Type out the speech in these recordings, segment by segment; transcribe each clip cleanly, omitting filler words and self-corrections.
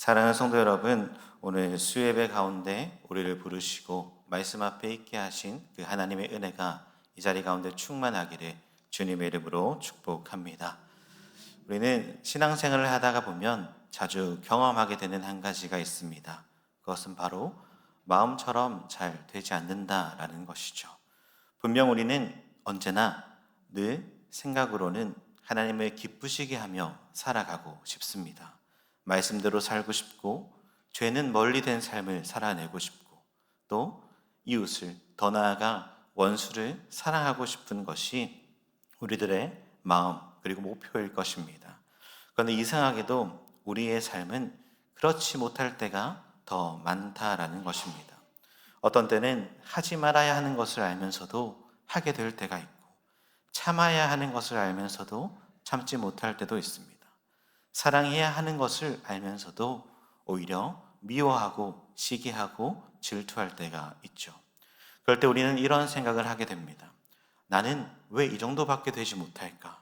사랑하는 성도 여러분, 오늘 수예배 가운데 우리를 부르시고 말씀 앞에 있게 하신 그 하나님의 은혜가 이 자리 가운데 충만하기를 주님의 이름으로 축복합니다. 우리는 신앙생활을 하다가 보면 자주 경험하게 되는 한 가지가 있습니다. 그것은 바로 마음처럼 잘 되지 않는다라는 것이죠. 분명 우리는 언제나 늘 생각으로는 하나님을 기쁘시게 하며 살아가고 싶습니다. 말씀대로 살고 싶고, 죄는 멀리 된 삶을 살아내고 싶고, 또 이웃을, 더 나아가 원수를 사랑하고 싶은 것이 우리들의 마음 그리고 목표일 것입니다. 그런데 이상하게도 우리의 삶은 그렇지 못할 때가 더 많다라는 것입니다. 어떤 때는 하지 말아야 하는 것을 알면서도 하게 될 때가 있고, 참아야 하는 것을 알면서도 참지 못할 때도 있습니다. 사랑해야 하는 것을 알면서도 오히려 미워하고 시기하고 질투할 때가 있죠. 그럴 때 우리는 이런 생각을 하게 됩니다. 나는 왜 이 정도밖에 되지 못할까?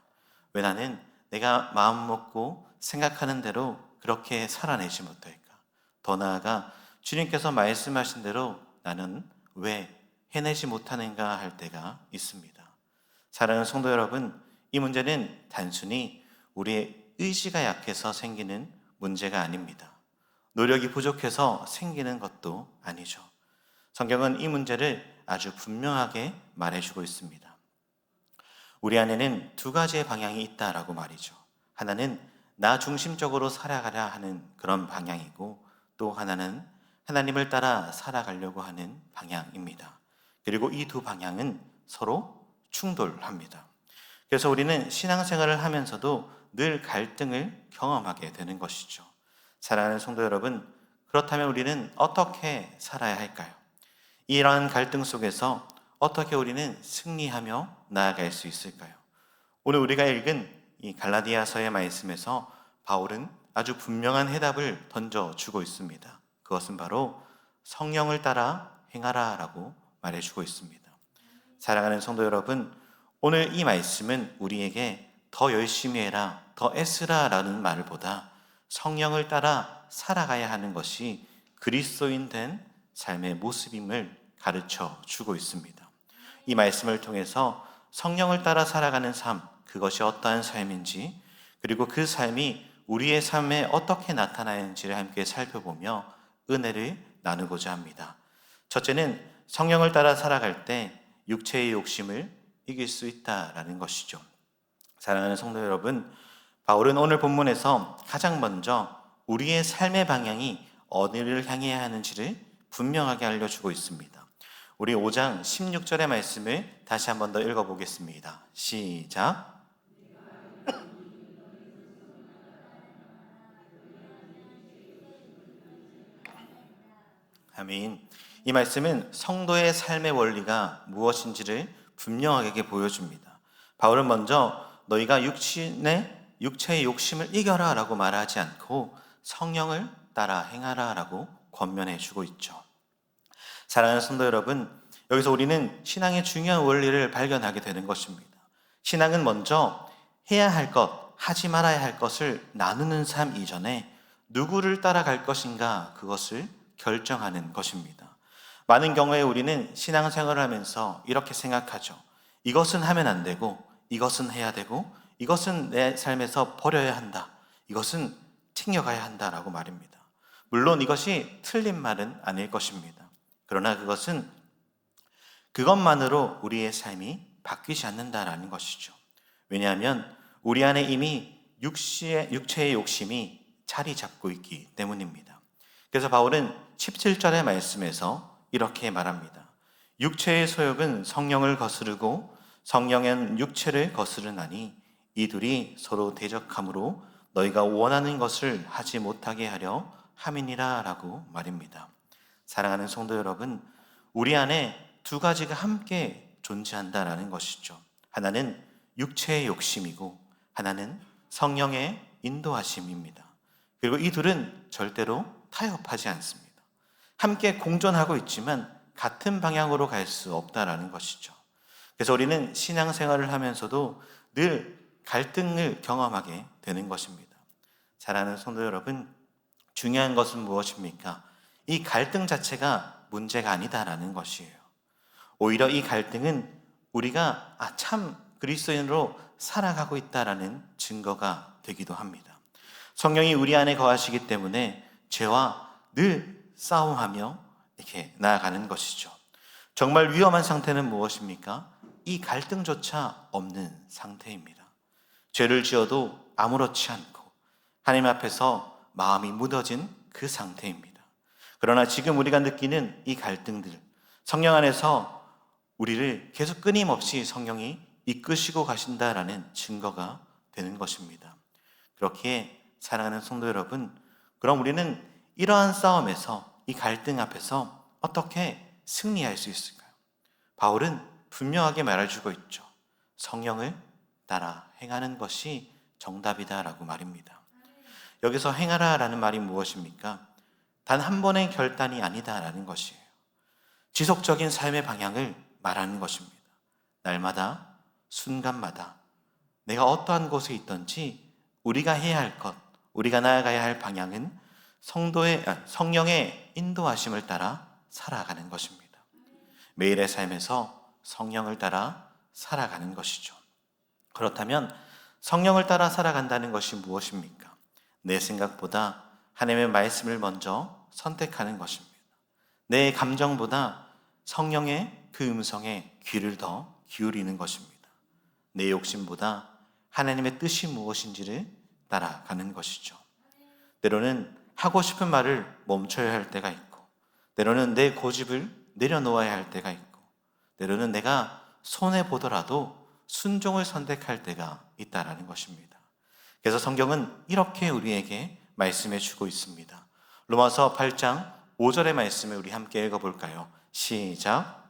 왜 나는 내가 마음 먹고 생각하는 대로 그렇게 살아내지 못할까? 더 나아가 주님께서 말씀하신 대로 나는 왜 해내지 못하는가 할 때가 있습니다. 사랑하는 성도 여러분, 이 문제는 단순히 우리의 의지가 약해서 생기는 문제가 아닙니다. 노력이 부족해서 생기는 것도 아니죠. 성경은 이 문제를 아주 분명하게 말해주고 있습니다. 우리 안에는 두 가지의 방향이 있다라고 말이죠. 하나는 나 중심적으로 살아가려 하는 그런 방향이고, 또 하나는 하나님을 따라 살아가려고 하는 방향입니다. 그리고 이 두 방향은 서로 충돌합니다. 그래서 우리는 신앙생활을 하면서도 늘 갈등을 경험하게 되는 것이죠. 사랑하는 성도 여러분, 그렇다면 우리는 어떻게 살아야 할까요? 이러한 갈등 속에서 어떻게 우리는 승리하며 나아갈 수 있을까요? 오늘 우리가 읽은 이 갈라디아서의 말씀에서 바울은 아주 분명한 해답을 던져주고 있습니다. 그것은 바로 성령을 따라 행하라 라고 말해주고 있습니다. 사랑하는 성도 여러분, 오늘 이 말씀은 우리에게 더 열심히 해라, 더 애쓰라 라는 말보다 성령을 따라 살아가야 하는 것이 그리스도인 된 삶의 모습임을 가르쳐 주고 있습니다. 이 말씀을 통해서 성령을 따라 살아가는 삶, 그것이 어떠한 삶인지, 그리고 그 삶이 우리의 삶에 어떻게 나타나는지를 함께 살펴보며 은혜를 나누고자 합니다. 첫째는 성령을 따라 살아갈 때 육체의 욕심을 이길 수 있다라는 것이죠. 사랑하는 성도 여러분, 바울은 오늘 본문에서 가장 먼저 우리의 삶의 방향이 어디를 향해야 하는지를 분명하게 알려주고 있습니다. 우리 5장 16절의 말씀을 다시 한 번 더 읽어보겠습니다. 시작. 아멘. 이 말씀은 성도의 삶의 원리가 무엇인지를 분명하게 보여줍니다. 바울은 먼저 너희가 육체의 욕심을 이겨라 라고 말하지 않고 성령을 따라 행하라 라고 권면해 주고 있죠. 사랑하는 성도 여러분, 여기서 우리는 신앙의 중요한 원리를 발견하게 되는 것입니다. 신앙은 먼저 해야 할 것, 하지 말아야 할 것을 나누는 삶 이전에 누구를 따라갈 것인가 그것을 결정하는 것입니다. 많은 경우에 우리는 신앙생활을 하면서 이렇게 생각하죠. 이것은 하면 안 되고, 이것은 해야 되고, 이것은 내 삶에서 버려야 한다. 이것은 챙겨가야 한다라고 말입니다. 물론 이것이 틀린 말은 아닐 것입니다. 그러나 그것만으로 우리의 삶이 바뀌지 않는다라는 것이죠. 왜냐하면 우리 안에 이미 육체의 욕심이 자리 잡고 있기 때문입니다. 그래서 바울은 17절의 말씀에서 이렇게 말합니다. 육체의 소욕은 성령을 거스르고 성령은 육체를 거스르나니 이 둘이 서로 대적함으로 너희가 원하는 것을 하지 못하게 하려 함이니라 라고 말입니다. 사랑하는 성도 여러분, 우리 안에 두 가지가 함께 존재한다라는 것이죠. 하나는 육체의 욕심이고 하나는 성령의 인도하심입니다. 그리고 이 둘은 절대로 타협하지 않습니다. 함께 공존하고 있지만 같은 방향으로 갈 수 없다라는 것이죠. 그래서 우리는 신앙생활을 하면서도 늘 갈등을 경험하게 되는 것입니다. 사랑하는 성도 여러분, 중요한 것은 무엇입니까? 이 갈등 자체가 문제가 아니다라는 것이에요. 오히려 이 갈등은 우리가 참 그리스도인으로 살아가고 있다라는 증거가 되기도 합니다. 성령이 우리 안에 거하시기 때문에 죄와 늘 싸움하며 이렇게 나아가는 것이죠. 정말 위험한 상태는 무엇입니까? 이 갈등조차 없는 상태입니다. 죄를 지어도 아무렇지 않고 하나님 앞에서 마음이 무뎌진 그 상태입니다. 그러나 지금 우리가 느끼는 이 갈등들, 성령 안에서 우리를 계속 끊임없이 성령이 이끄시고 가신다라는 증거가 되는 것입니다. 그렇기에 사랑하는 성도 여러분, 그럼 우리는 이러한 싸움에서, 이 갈등 앞에서 어떻게 승리할 수 있을까요? 바울은 분명하게 말해주고 있죠. 성령을 따라 행하는 것이 정답이다라고 말입니다. 여기서 행하라라는 말이 무엇입니까? 단 한 번의 결단이 아니다라는 것이에요. 지속적인 삶의 방향을 말하는 것입니다. 날마다, 순간마다 내가 어떠한 곳에 있든지 우리가 해야 할 것, 우리가 나아가야 할 방향은 성령의 인도하심을 따라 살아가는 것입니다. 매일의 삶에서 성령을 따라 살아가는 것이죠. 그렇다면 성령을 따라 살아간다는 것이 무엇입니까? 내 생각보다 하나님의 말씀을 먼저 선택하는 것입니다. 내 감정보다 성령의 그 음성에 귀를 더 기울이는 것입니다. 내 욕심보다 하나님의 뜻이 무엇인지를 따라가는 것이죠. 때로는 하고 싶은 말을 멈춰야 할 때가 있고, 때로는 내 고집을 내려놓아야 할 때가 있고, 때로는 내가 손해보더라도 순종을 선택할 때가 있다라는 것입니다. 그래서 성경은 이렇게 우리에게 말씀해 주고 있습니다. 로마서 8장 5절의 말씀을 우리 함께 읽어볼까요? 시작.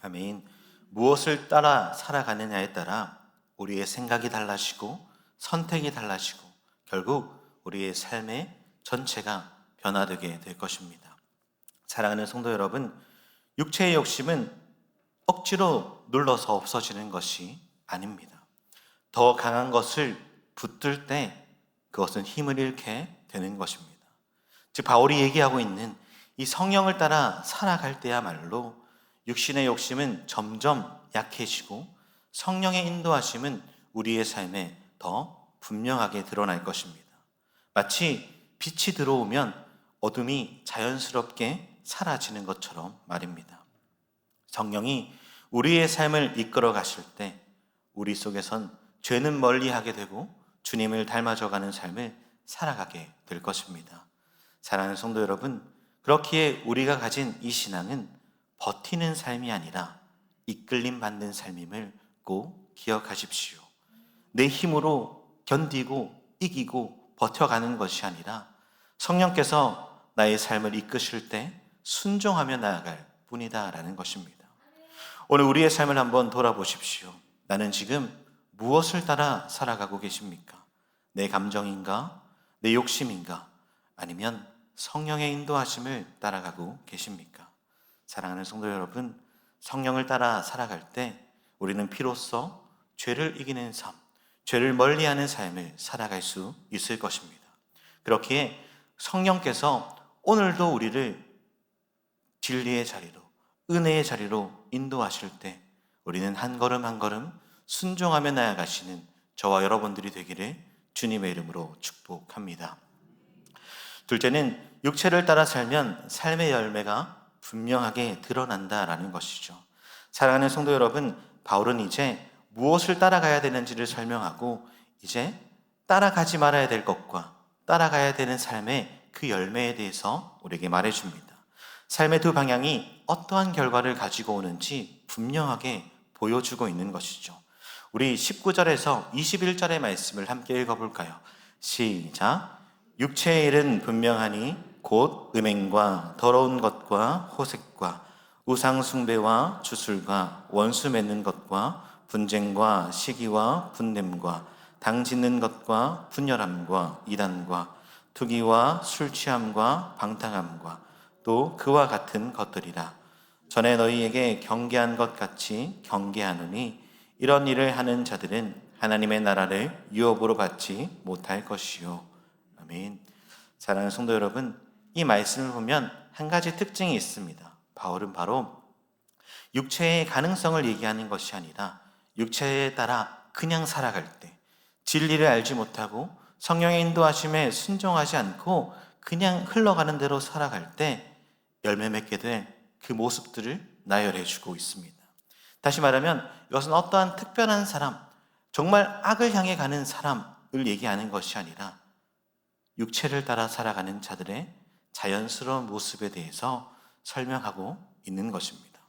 아멘. 무엇을 따라 살아가느냐에 따라 우리의 생각이 달라지고 선택이 달라지고 결국 우리의 삶의 전체가 변화되게 될 것입니다. 사랑하는 성도 여러분, 육체의 욕심은 억지로 눌러서 없어지는 것이 아닙니다. 더 강한 것을 붙들 때 그것은 힘을 잃게 되는 것입니다. 즉 바울이 얘기하고 있는 이 성령을 따라 살아갈 때야말로 육신의 욕심은 점점 약해지고 성령의 인도하심은 우리의 삶에 더 분명하게 드러날 것입니다. 마치 빛이 들어오면 어둠이 자연스럽게 사라지는 것처럼 말입니다. 성령이 우리의 삶을 이끌어 가실 때 우리 속에선 죄는 멀리하게 되고 주님을 닮아져가는 삶을 살아가게 될 것입니다. 사랑하는 성도 여러분, 그렇기에 우리가 가진 이 신앙은 버티는 삶이 아니라 이끌림 받는 삶임을 꼭 기억하십시오. 내 힘으로 견디고 이기고 버텨가는 것이 아니라 성령께서 나의 삶을 이끄실 때 순종하며 나아갈 뿐이다라는 것입니다. 오늘 우리의 삶을 한번 돌아보십시오. 나는 지금 무엇을 따라 살아가고 계십니까? 내 감정인가? 내 욕심인가? 아니면 성령의 인도하심을 따라가고 계십니까? 사랑하는 성도 여러분, 성령을 따라 살아갈 때 우리는 비로소 죄를 이기는 삶, 죄를 멀리하는 삶을 살아갈 수 있을 것입니다. 그렇기에 성령께서 오늘도 우리를 진리의 자리로, 은혜의 자리로 인도하실 때 우리는 한 걸음 한 걸음 순종하며 나아가시는 저와 여러분들이 되기를 주님의 이름으로 축복합니다. 둘째는 육체를 따라 살면 삶의 열매가 분명하게 드러난다라는 것이죠. 사랑하는 성도 여러분, 바울은 이제 무엇을 따라가야 되는지를 설명하고 이제 따라가지 말아야 될 것과 따라가야 되는 삶의 그 열매에 대해서 우리에게 말해줍니다. 삶의 두 방향이 어떠한 결과를 가지고 오는지 분명하게 보여주고 있는 것이죠. 우리 19절에서 21절의 말씀을 함께 읽어볼까요? 시작. 육체의 일은 분명하니 곧 음행과 더러운 것과 호색과 우상 숭배와 주술과 원수 맺는 것과 분쟁과 시기와 분냄과 당 짓는 것과 분열함과 이단과 투기와 술 취함과 방탕함과 또 그와 같은 것들이라. 전에 너희에게 경계한 것 같이 경계하노니 이런 일을 하는 자들은 하나님의 나라를 유업으로 받지 못할 것이요. 아멘. 사랑하는 성도 여러분, 이 말씀을 보면 한 가지 특징이 있습니다. 바울은 바로 육체의 가능성을 얘기하는 것이 아니라 육체에 따라 그냥 살아갈 때, 진리를 알지 못하고 성령의 인도하심에 순종하지 않고 그냥 흘러가는 대로 살아갈 때 열매 맺게 될 그 모습들을 나열해 주고 있습니다. 다시 말하면 이것은 어떠한 특별한 사람, 정말 악을 향해 가는 사람을 얘기하는 것이 아니라 육체를 따라 살아가는 자들의 자연스러운 모습에 대해서 설명하고 있는 것입니다.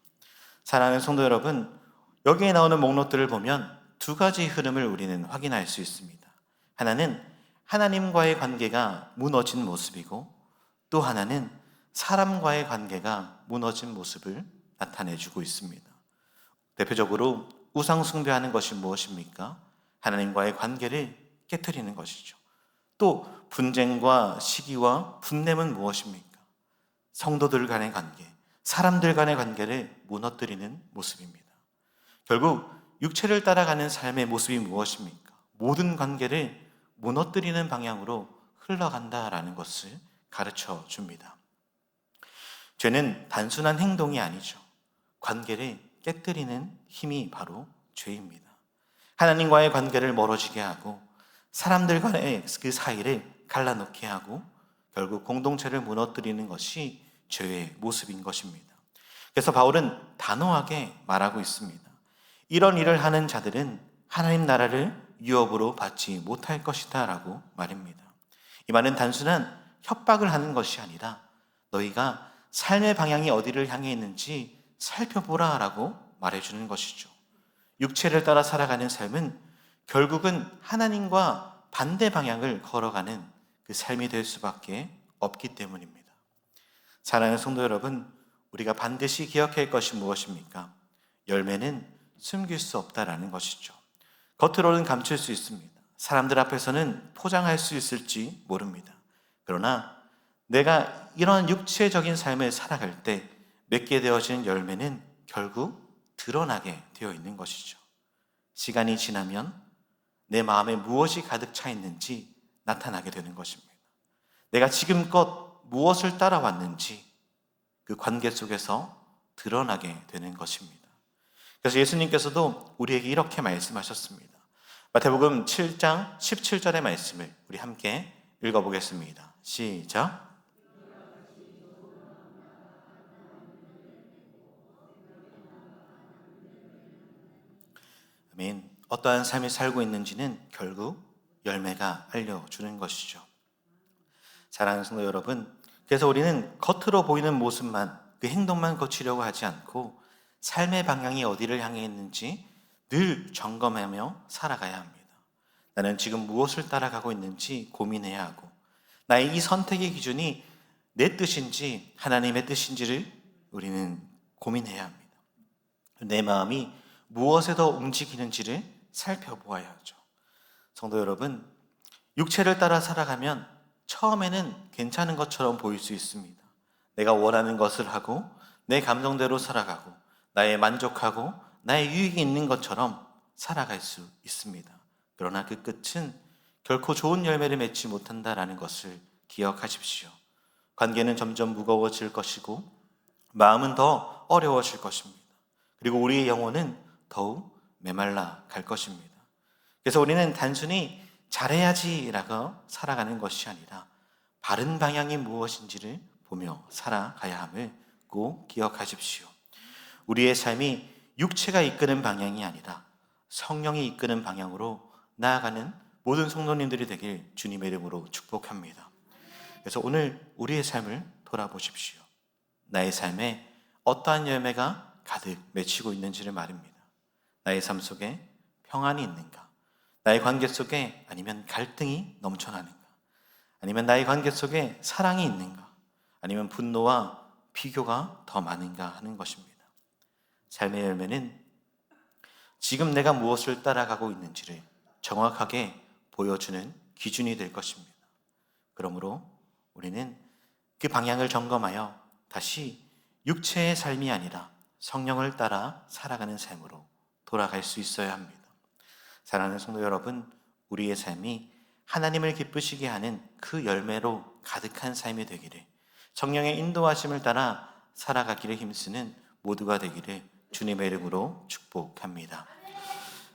사랑하는 성도 여러분, 여기에 나오는 목록들을 보면 두 가지 흐름을 우리는 확인할 수 있습니다. 하나는 하나님과의 관계가 무너진 모습이고, 또 하나는 사람과의 관계가 무너진 모습을 나타내주고 있습니다. 대표적으로 우상 숭배하는 것이 무엇입니까? 하나님과의 관계를 깨트리는 것이죠. 또 분쟁과 시기와 분냄은 무엇입니까? 성도들 간의 관계, 사람들 간의 관계를 무너뜨리는 모습입니다. 결국 육체를 따라가는 삶의 모습이 무엇입니까? 모든 관계를 무너뜨리는 방향으로 흘러간다라는 것을 가르쳐 줍니다. 죄는 단순한 행동이 아니죠. 관계를 깨뜨리는 힘이 바로 죄입니다. 하나님과의 관계를 멀어지게 하고 사람들 간의 그 사이를 갈라놓게 하고 결국 공동체를 무너뜨리는 것이 죄의 모습인 것입니다. 그래서 바울은 단호하게 말하고 있습니다. 이런 일을 하는 자들은 하나님 나라를 유업으로 받지 못할 것이다 라고 말입니다. 이 말은 단순한 협박을 하는 것이 아니라 너희가 삶의 방향이 어디를 향해 있는지 살펴보라 라고 말해주는 것이죠. 육체를 따라 살아가는 삶은 결국은 하나님과 반대 방향을 걸어가는 그 삶이 될 수밖에 없기 때문입니다. 사랑하는 성도 여러분, 우리가 반드시 기억해야 할 것이 무엇입니까? 열매는 숨길 수 없다라는 것이죠. 겉으로는 감출 수 있습니다. 사람들 앞에서는 포장할 수 있을지 모릅니다. 그러나 내가 이런 육체적인 삶을 살아갈 때 맺게 되어지는 열매는 결국 드러나게 되어 있는 것이죠. 시간이 지나면 내 마음에 무엇이 가득 차 있는지 나타나게 되는 것입니다. 내가 지금껏 무엇을 따라왔는지 그 관계 속에서 드러나게 되는 것입니다. 그래서 예수님께서도 우리에게 이렇게 말씀하셨습니다. 마태복음 7장 17절의 말씀을 우리 함께 읽어보겠습니다. 시작. 아멘. 어떠한 삶을 살고 있는지는 결국 열매가 알려주는 것이죠. 사랑하는 성도 여러분, 그래서 우리는 겉으로 보이는 모습만, 그 행동만 거치려고 하지 않고 삶의 방향이 어디를 향해 있는지 늘 점검하며 살아가야 합니다. 나는 지금 무엇을 따라가고 있는지 고민해야 하고 나의 이 선택의 기준이 내 뜻인지 하나님의 뜻인지를 우리는 고민해야 합니다. 내 마음이 무엇에 더 움직이는지를 살펴보아야 하죠. 성도 여러분, 육체를 따라 살아가면 처음에는 괜찮은 것처럼 보일 수 있습니다. 내가 원하는 것을 하고 내 감정대로 살아가고 나의 만족하고 나의 유익이 있는 것처럼 살아갈 수 있습니다. 그러나 그 끝은 결코 좋은 열매를 맺지 못한다라는 것을 기억하십시오. 관계는 점점 무거워질 것이고 마음은 더 어려워질 것입니다. 그리고 우리의 영혼은 더욱 메말라 갈 것입니다. 그래서 우리는 단순히 잘해야지라고 살아가는 것이 아니라 바른 방향이 무엇인지를 보며 살아가야 함을 꼭 기억하십시오. 우리의 삶이 육체가 이끄는 방향이 아니라 성령이 이끄는 방향으로 나아가는 모든 성도님들이 되길 주님의 이름으로 축복합니다. 그래서 오늘 우리의 삶을 돌아보십시오. 나의 삶에 어떠한 열매가 가득 맺히고 있는지를 말입니다. 나의 삶 속에 평안이 있는가? 나의 관계 속에 아니면 갈등이 넘쳐나는가? 아니면 나의 관계 속에 사랑이 있는가? 아니면 분노와 비교가 더 많은가 하는 것입니다. 삶의 열매는 지금 내가 무엇을 따라가고 있는지를 정확하게 보여주는 기준이 될 것입니다. 그러므로 우리는 그 방향을 점검하여 다시 육체의 삶이 아니라 성령을 따라 살아가는 삶으로 돌아갈 수 있어야 합니다. 사랑하는 성도 여러분, 우리의 삶이 하나님을 기쁘시게 하는 그 열매로 가득한 삶이 되기를, 성령의 인도하심을 따라 살아가기를 힘쓰는 모두가 되기를 주님의 이름으로 축복합니다.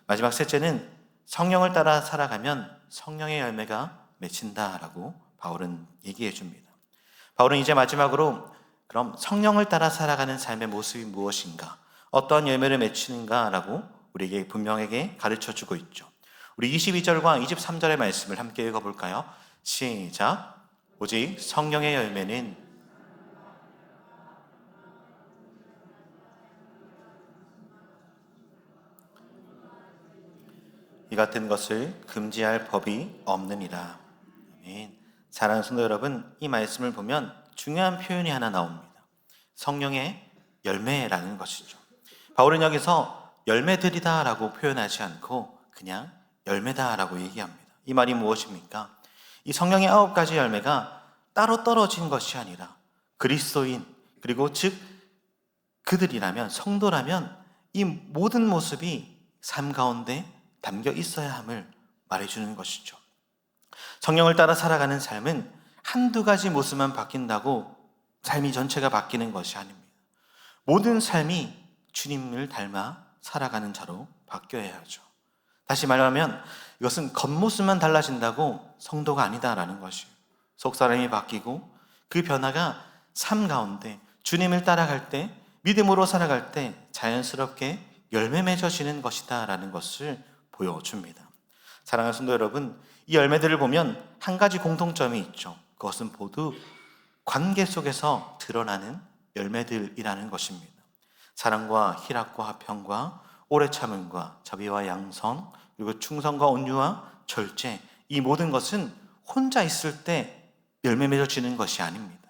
마지막 셋째는 성령을 따라 살아가면 성령의 열매가 맺힌다라고 바울은 얘기해 줍니다. 바울은 이제 마지막으로 그럼 성령을 따라 살아가는 삶의 모습이 무엇인가, 어떠한 열매를 맺히는가라고 우리에게 분명하게 가르쳐 주고 있죠. 우리 22절과 23절의 말씀을 함께 읽어볼까요? 시작. 오직 성령의 열매는 이 같은 것을 금지할 법이 없느니라. 아멘. 사랑하는 성도 여러분, 이 말씀을 보면 중요한 표현이 하나 나옵니다. 성령의 열매라는 것이죠. 바울은 여기서 열매들이다 라고 표현하지 않고 그냥 열매다 라고 얘기합니다. 이 말이 무엇입니까? 이 성령의 9가지 열매가 따로 떨어진 것이 아니라 그리스도인, 그리고 즉 그들이라면, 성도라면 이 모든 모습이 삶 가운데 담겨 있어야 함을 말해주는 것이죠. 성령을 따라 살아가는 삶은 한두 가지 모습만 바뀐다고 삶이 전체가 바뀌는 것이 아닙니다. 모든 삶이 주님을 닮아 살아가는 자로 바뀌어야 하죠. 다시 말하면 이것은 겉모습만 달라진다고 성도가 아니다라는 것이에요. 속사람이 바뀌고 그 변화가 삶 가운데 주님을 따라갈 때, 믿음으로 살아갈 때 자연스럽게 열매 맺어지는 것이다 라는 것을 보여줍니다. 사랑하는 성도 여러분, 이 열매들을 보면 한 가지 공통점이 있죠. 그것은 모두 관계 속에서 드러나는 열매들이라는 것입니다. 사랑과 희락과 화평과 오래 참음과 자비와 양선, 그리고 충성과 온유와 절제, 이 모든 것은 혼자 있을 때 열매 맺어지는 것이 아닙니다.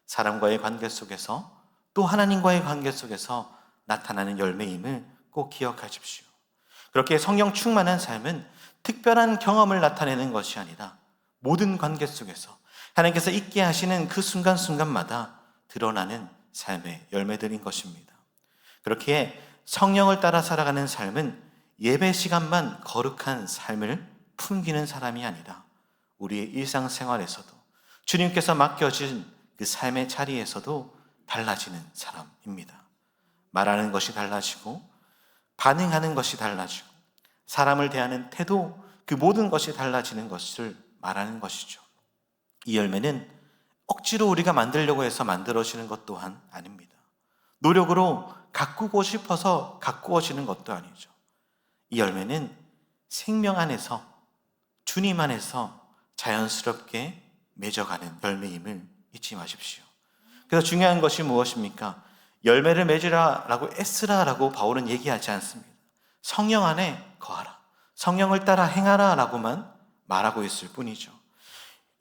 사람과의 관계 속에서, 또 하나님과의 관계 속에서 나타나는 열매임을 꼭 기억하십시오. 그렇게 성령 충만한 삶은 특별한 경험을 나타내는 것이 아니라 모든 관계 속에서 하나님께서 있게 하시는 그 순간순간마다 드러나는 삶의 열매들인 것입니다. 그렇게 성령을 따라 살아가는 삶은 예배 시간만 거룩한 삶을 풍기는 사람이 아니라 우리의 일상생활에서도, 주님께서 맡겨진 그 삶의 자리에서도 달라지는 사람입니다. 말하는 것이 달라지고 반응하는 것이 달라지고 사람을 대하는 태도, 그 모든 것이 달라지는 것을 말하는 것이죠. 이 열매는 억지로 우리가 만들려고 해서 만들어지는 것 또한 아닙니다. 노력으로 가꾸고 싶어서 가꾸어지는 것도 아니죠. 이 열매는 생명 안에서, 주님 안에서 자연스럽게 맺어가는 열매임을 잊지 마십시오. 그래서 중요한 것이 무엇입니까? 열매를 맺으라라고 애쓰라라고 바울은 얘기하지 않습니다. 성령 안에 거하라, 성령을 따라 행하라 라고만 말하고 있을 뿐이죠.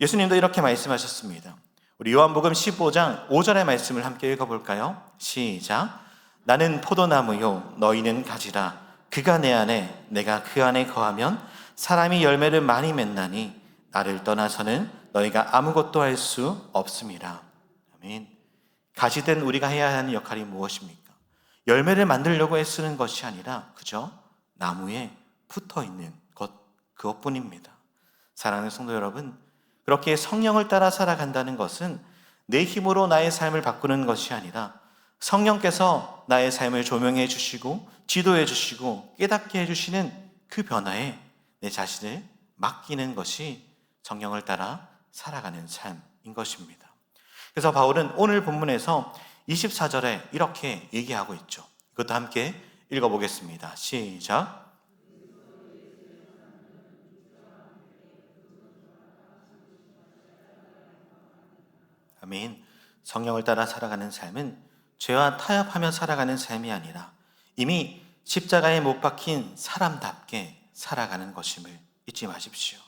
예수님도 이렇게 말씀하셨습니다. 우리 요한복음 15장 5절의 말씀을 함께 읽어볼까요? 시작. 나는 포도나무요 너희는 가지라. 그가 내 안에 내가 그 안에 거하면 사람이 열매를 많이 맺나니 나를 떠나서는 너희가 아무것도 할 수 없음이라. 아멘. 가지된 우리가 해야 하는 역할이 무엇입니까? 열매를 만들려고 애쓰는 것이 아니라 그저 나무에 붙어있는 것, 그것뿐입니다. 사랑하는 성도 여러분, 그렇게 성령을 따라 살아간다는 것은 내 힘으로 나의 삶을 바꾸는 것이 아니라 성령께서 나의 삶을 조명해 주시고 지도해 주시고 깨닫게 해주시는 그 변화에 내 자신을 맡기는 것이 성령을 따라 살아가는 삶인 것입니다. 그래서 바울은 오늘 본문에서 24절에 이렇게 얘기하고 있죠. 이것도 함께 읽어보겠습니다. 시작. 아멘. 성령을 따라 살아가는 삶은 죄와 타협하며 살아가는 삶이 아니라 이미 십자가에 못 박힌 사람답게 살아가는 것임을 잊지 마십시오.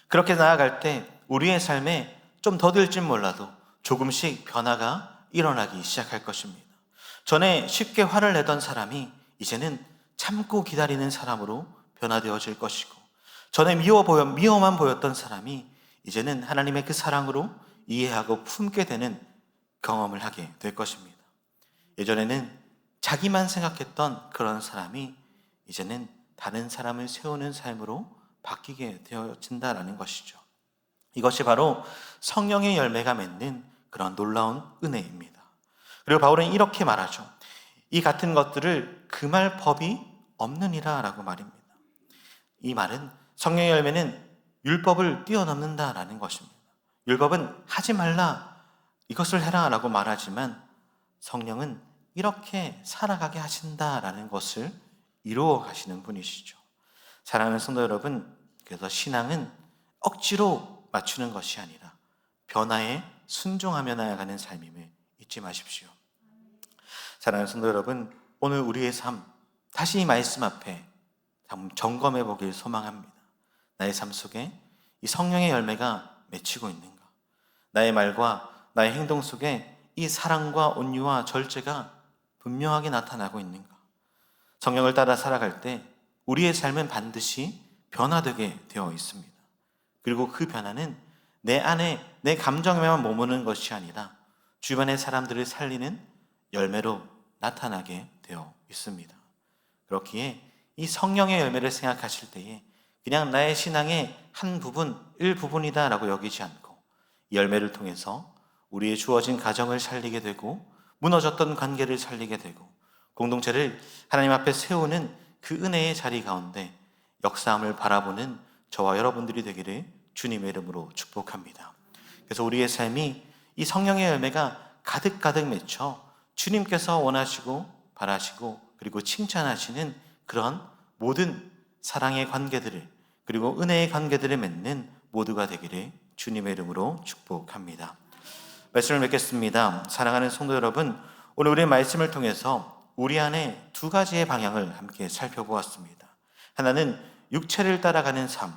그렇게 나아갈 때 우리의 삶에 좀 더딜지 몰라도 조금씩 변화가 일어나기 시작할 것입니다. 전에 쉽게 화를 내던 사람이 이제는 참고 기다리는 사람으로 변화되어질 것이고, 전에 미워만 보였던 사람이 이제는 하나님의 그 사랑으로 이해하고 품게 되는 경험을 하게 될 것입니다. 예전에는 자기만 생각했던 그런 사람이 이제는 다른 사람을 세우는 삶으로 바뀌게 되어진다라는 것이죠. 이것이 바로 성령의 열매가 맺는 그런 놀라운 은혜입니다. 그리고 바울은 이렇게 말하죠. 이 같은 것들을 금할 법이 없느니라 라고 말입니다. 이 말은 성령의 열매는 율법을 뛰어넘는다라는 것입니다. 율법은 하지 말라, 이것을 해라 라고 말하지만 성령은 이렇게 살아가게 하신다라는 것을 이루어 가시는 분이시죠. 사랑하는 성도 여러분, 그래서 신앙은 억지로 맞추는 것이 아니라 변화에 순종하며 나아가는 삶임을 잊지 마십시오. 사랑하는 성도 여러분, 오늘 우리의 삶 다시 이 말씀 앞에 점검해 보길 소망합니다. 나의 삶 속에 이 성령의 열매가 맺히고 있는가? 나의 말과 나의 행동 속에 이 사랑과 온유와 절제가 분명하게 나타나고 있는가? 성령을 따라 살아갈 때 우리의 삶은 반드시 변화되게 되어 있습니다. 그리고 그 변화는 내 안에 내 감정에만 머무는 것이 아니라 주변의 사람들을 살리는 열매로 나타나게 되어 있습니다. 그렇기에 이 성령의 열매를 생각하실 때에 그냥 나의 신앙의 한 부분, 일부분이다라고 여기지 않고 이 열매를 통해서 우리의 주어진 가정을 살리게 되고 무너졌던 관계를 살리게 되고 공동체를 하나님 앞에 세우는 그 은혜의 자리 가운데 역사함을 바라보는 저와 여러분들이 되기를 주님의 이름으로 축복합니다. 그래서 우리의 삶이 이 성령의 열매가 가득가득 맺혀 주님께서 원하시고 바라시고 그리고 칭찬하시는 그런 모든 사랑의 관계들을 그리고 은혜의 관계들을 맺는 모두가 되기를 주님의 이름으로 축복합니다. 말씀을 맺겠습니다. 사랑하는 성도 여러분, 오늘 우리의 말씀을 통해서 우리 안에 두 가지의 방향을 함께 살펴보았습니다. 하나는 육체를 따라가는 삶,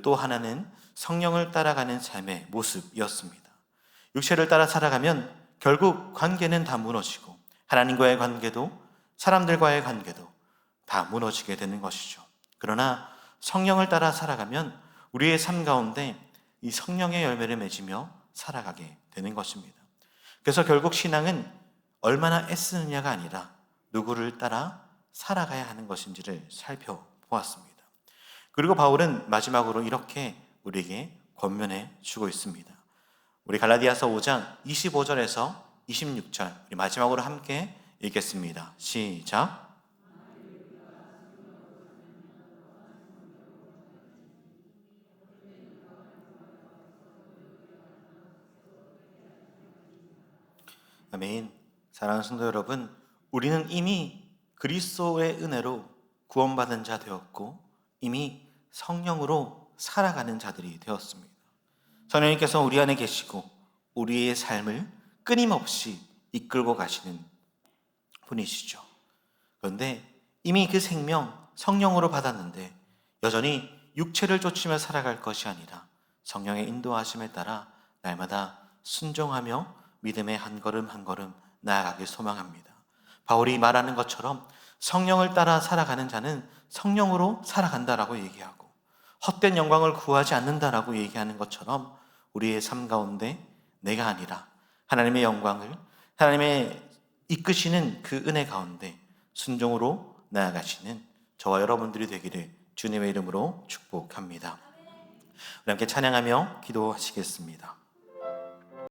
또 하나는 성령을 따라가는 삶의 모습이었습니다. 육체를 따라 살아가면 결국 관계는 다 무너지고 하나님과의 관계도 사람들과의 관계도 다 무너지게 되는 것이죠. 그러나 성령을 따라 살아가면 우리의 삶 가운데 이 성령의 열매를 맺으며 살아가게 되는 것입니다. 그래서 결국 신앙은 얼마나 애쓰느냐가 아니라 누구를 따라 살아가야 하는 것인지를 살펴보았습니다. 그리고 바울은 마지막으로 이렇게 우리에게 권면해 주고 있습니다. 우리 갈라디아서 5장 25절에서 26절 우리 마지막으로 함께 읽겠습니다. 시작. 아멘. 사랑하는 성도 여러분, 우리는 이미 그리스도의 은혜로 구원받은 자 되었고 이미 성령으로 살아가는 자들이 되었습니다. 성령님께서 우리 안에 계시고 우리의 삶을 끊임없이 이끌고 가시는 분이시죠. 그런데 이미 그 생명 성령으로 받았는데 여전히 육체를 쫓으며 살아갈 것이 아니라 성령의 인도하심에 따라 날마다 순종하며 믿음의 한 걸음 한 걸음 나아가길 소망합니다. 바울이 말하는 것처럼 성령을 따라 살아가는 자는 성령으로 살아간다라고 얘기하고 헛된 영광을 구하지 않는다라고 얘기하는 것처럼 우리의 삶 가운데 내가 아니라 하나님의 영광을 하나님의 이끄시는 그 은혜 가운데 순종으로 나아가시는 저와 여러분들이 되기를 주님의 이름으로 축복합니다. 우리 함께 찬양하며 기도하시겠습니다.